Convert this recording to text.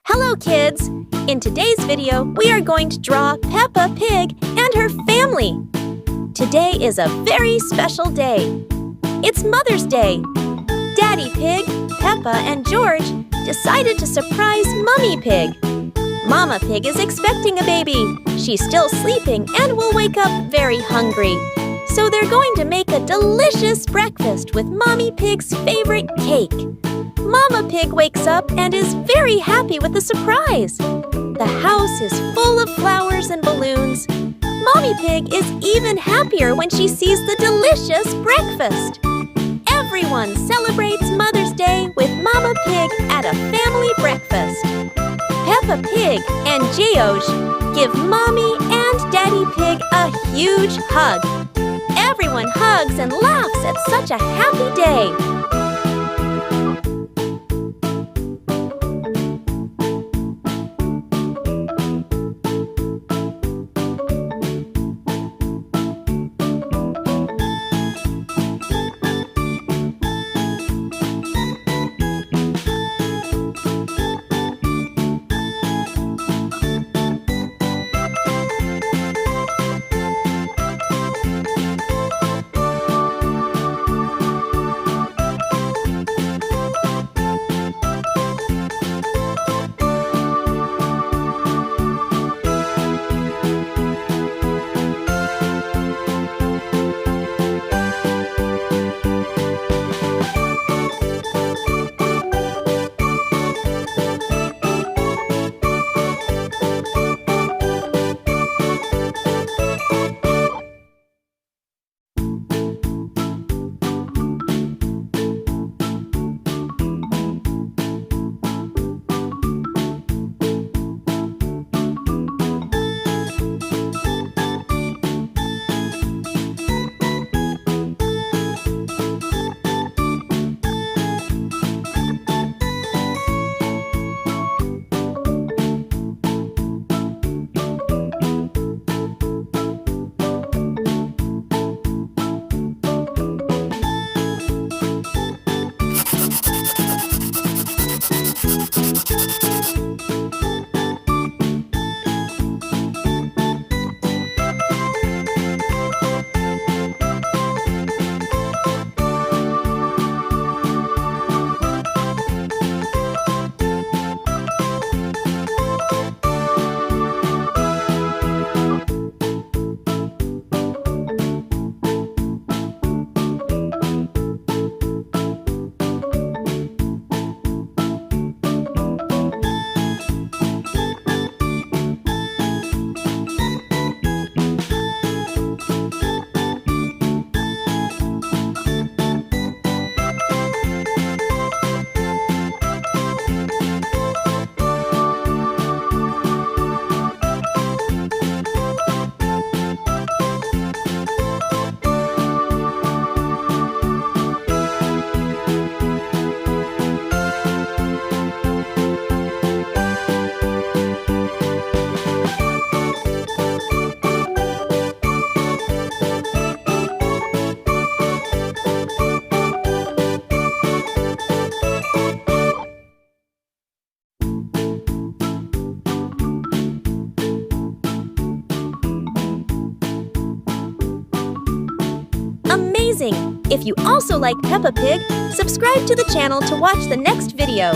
Hello, kids! In today's video, we are going to draw Peppa Pig and her family. Today is a very special day. It's Mother's Day. Daddy Pig, Peppa, and George decided to surprise Mummy Pig. Mama Pig is expecting a baby. She's still sleeping and will wake up very hungry. So they're going to make a delicious breakfast with Mommy Pig's favorite cake. Mama Pig wakes up and is very happy with the surprise. The house is full of flowers and balloons. Mommy Pig is even happier when she sees the delicious breakfast. Everyone celebrates Mother's Day with Mama Pig at a family breakfast. Peppa Pig and George give Mommy and Daddy Pig a huge hug. Everyone hugs and laughs at such a happy day. Amazing! If you also like Peppa Pig, subscribe to the channel to watch the next video.